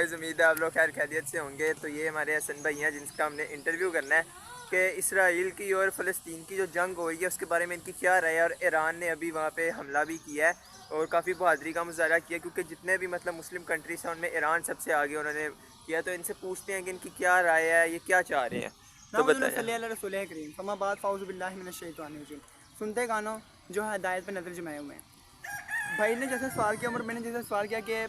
Guys امید ہے آپ لوگ خیر خیریت سے ہوں گے. تو یہ ہمارے حسن بھائی ہیں جن کا ہم نے انٹرویو کرنا ہے کہ اسرائیل کی اور فلسطین کی جو جنگ ہو رہی ہے اس کے بارے میں ان کی کیا رائے ہے. اور ایران نے ابھی وہاں پہ حملہ بھی کیا ہے اور کافی بہادری کا مظاہرہ کیا کیونکہ جتنے بھی مطلب مسلم کنٹریز ہیں ان میں ایران سب سے آگے انہوں نے کیا. تو ان سے پوچھتے ہیں کہ ان کی کیا رائے ہے, یہ کیا چاہ رہے ہیں. تو نعوذ باللہ بتائیں. صلی اللہ علیہ رسول کریم فما بعد فاعوذ باللہ من الشیطان الرجیم. سنتے گانوں جو ہدایت پہ نظر جمائے ہوئے ہیں. بھائی نے جیسے سوال کیا عمر میں نے جیسے سوال کیا کہ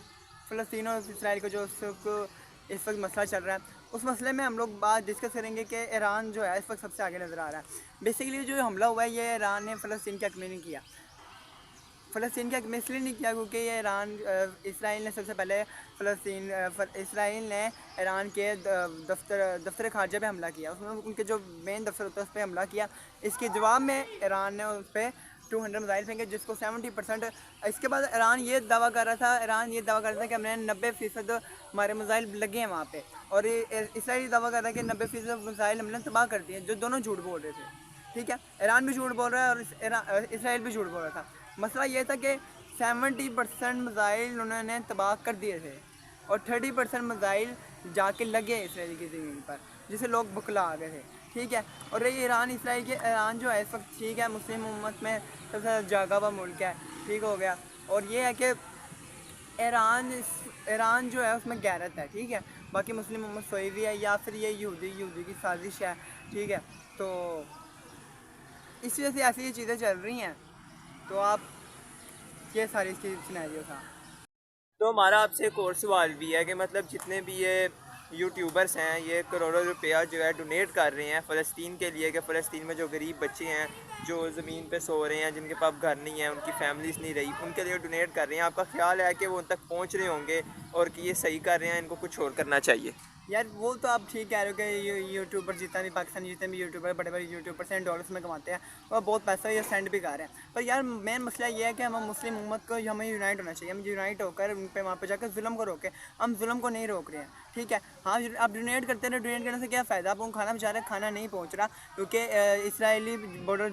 فلسطین اور اسرائیل کا جو اس وقت مسئلہ چل رہا ہے اس مسئلے میں ہم لوگ بات ڈسکس کریں گے کہ ایران جو ہے اس وقت سب سے آگے نظر آ رہا ہے. بیسیکلی جو حملہ ہوا ہے یہ ایران نے فلسطین کے حق میں نہیں کیا. فلسطین کے حق میں اس لیے نہیں کیا کیونکہ یہ ایران اسرائیل نے سب سے پہلے اسرائیل نے ایران کے دفتر خارجہ پہ حملہ کیا. اس میں ان کے جو مین دفتر ہوتا ہے اس پہ حملہ کیا. اس کے جواب میں ایران نے اس پہ 200 میزائل پھینکے جس کو 70%. اس کے بعد ایران یہ دعویٰ کر رہا تھا کہ ہم نے 90% ہمارے میزائل لگے ہیں وہاں پہ. اور اسرائیل یہ دعویٰ کر رہا ہے کہ 90% میزائل ہم نے تباہ کر دیے, جو دونوں جھوٹ بول رہے تھے. ٹھیک ہے, ایران بھی جھوٹ بول رہا ہے اور اسرائیل بھی جھوٹ بول رہا تھا. مسئلہ یہ تھا کہ 70% میزائل انہوں نے تباہ کر دیے تھے اور 30% میزائل جا کے لگے اسرائیل کی زمین پر جسے لوگ بکلا آ گئے تھے. ٹھیک ہے, اور یہ ایران جو ہے اس وقت ٹھیک ہے مسلم امت میں سب سے زیادہ جاگا ہوا ملک ہے. ٹھیک ہو گیا. اور یہ ہے کہ ایران جو ہے اس میں غیرت ہے. ٹھیک ہے, باقی مسلم امت سوئی ہوئی ہے یا پھر یہ یہودی کی سازش ہے. ٹھیک ہے, تو اس وجہ سے ایسی یہ چیزیں چل رہی ہیں. تو آپ یہ ساری اس کی سنیریو تھا. تو ہمارا آپ سے ایک اور سوال بھی ہے کہ مطلب جتنے بھی یہ یوٹیوبرس ہیں یہ کروڑوں روپیہ جو ہے ڈونیٹ کر رہے ہیں فلسطین کے لیے کہ فلسطین میں جو غریب بچے ہیں جو زمین پہ سو رہے ہیں, جن کے پاس گھر نہیں ہے, ان کی فیملیز نہیں رہی, ان کے لیے ڈونیٹ کر رہے ہیں. آپ کا خیال ہے کہ وہ ان تک پہنچ رہے ہوں گے اور کہ یہ صحیح کر رہے ہیں, ان کو کچھ اور کرنا چاہیے؟ یار وہ تو آپ ٹھیک کہہ رہے ہو کہ یوٹیوبر جتنا بھی پاکستانی جتنے بھی یوٹیوبر بڑے بڑے یوٹیوبر ہیں ڈالرس میں کماتے ہیں اور بہت پیسہ یہ سینڈ بھی کر رہے ہیں. پر یار مین مسئلہ یہ ہے کہ ہم مسلم امت کو ہمیں یونائٹ ہونا چاہیے. ہم یونائٹ ہو کر ان پہ وہاں پہ جا کر ظلم کو روکیں. ہم ظلم کو نہیں روک رہے ہیں. ٹھیک ہے, ہاں آپ ڈونیٹ کرتے رہے, ڈونیٹ کرنے سے کیا فائدہ. آپ کو کھانا بیچارے کھانا نہیں پہنچ رہا کیونکہ اسرائیلی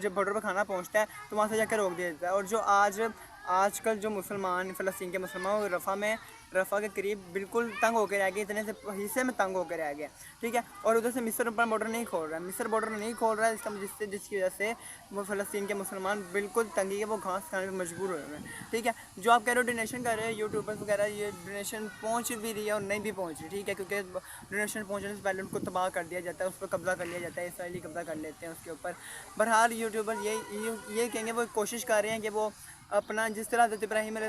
جب بارڈر پہ کھانا پہنچتا ہے تو وہاں سے جا کے روک دیا جاتا ہے. اور جو آج کل جو مسلمان فلسطین کے مسلمان وہ رفح کے قریب بالکل تنگ ہو کے رہ گئے, اتنے سے حصے میں تنگ ہو کے رہ گئے. ٹھیک ہے, اور ادھر سے مصر پر بارڈر نہیں کھول رہا ہے. مصر بارڈر نہیں کھول رہا ہے جس کی وجہ سے وہ فلسطین کے مسلمان بالکل تنگی ہے, وہ گھاس کھانے پہ مجبور ہوئے ہیں. ٹھیک ہے, جو آپ کہہ رہے ہو ڈونیشن کر رہے ہیں یوٹیوبرس وغیرہ, یہ ڈونیشن پہنچ بھی رہی ہے اور نہیں بھی پہنچ رہی. ٹھیک ہے, کیونکہ ڈونیشن پہنچنے سے پہلے ان کو تباہ کر دیا جاتا ہے, اس پہ قبضہ کر لیا جاتا ہے, اسرائیلی قبضہ کر لیتے ہیں اس کے اوپر. بہرحال یوٹیوبر یہ کہیں گے, وہ کوشش کر رہے ہیں کہ وہ اپنا جس طرح حضرت ابراہیم علیہ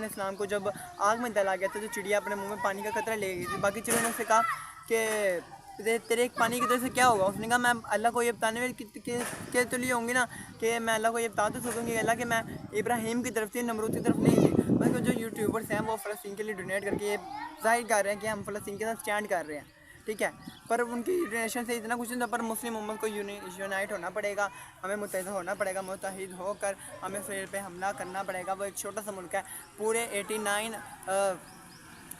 السلام کو جب آگ میں ڈالا گیا تھا تو چڑیا اپنے منہ میں پانی کا قطرہ لے گئی تھی. باقی چڑیوں نے اسے کہا کہ تیرے ایک پانی کی طرف سے کیا ہوگا. اس نے کہا میں اللہ کو یہ بتانے کے تو لیے ہوں گی نا کہ میں اللہ کو یہ بتا تو سکوں گی اللہ کہ میں ابراہیم کی طرف تھی, نمرود کی طرف نہیں تھی. بس جو یوٹیوبرس ہیں وہ فلسطین کے لیے ڈونیٹ کر کے یہ ظاہر کر رہے ہیں کہ ہم فلسطین کے ساتھ اسٹینڈ کر رہے ہیں. ٹھیک ہے, پر ان کی ڈونیشن سے اتنا کچھ نہیں ہوتا. پر مسلم امت کو یونائٹ ہونا پڑے گا, ہمیں متحد ہونا پڑے گا. متحد ہو کر ہمیں اسرائیل پہ حملہ کرنا پڑے گا. وہ ایک چھوٹا سا ملک ہے, پورے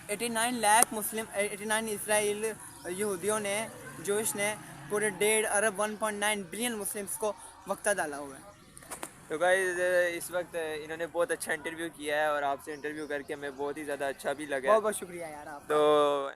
89 لاکھ مسلم 89 اسرائیل یہودیوں نے جوش نے پورے 1.5 ارب 1.9 بلین مسلمس کو وقتہ ڈالا ہوا ہے. تو گائز اس وقت انہوں نے بہت اچھا انٹرویو کیا ہے اور آپ سے انٹرویو کر کے ہمیں بہت ہی زیادہ اچھا بھی لگا. بہت بہت شکریہ یار آپ کا. تو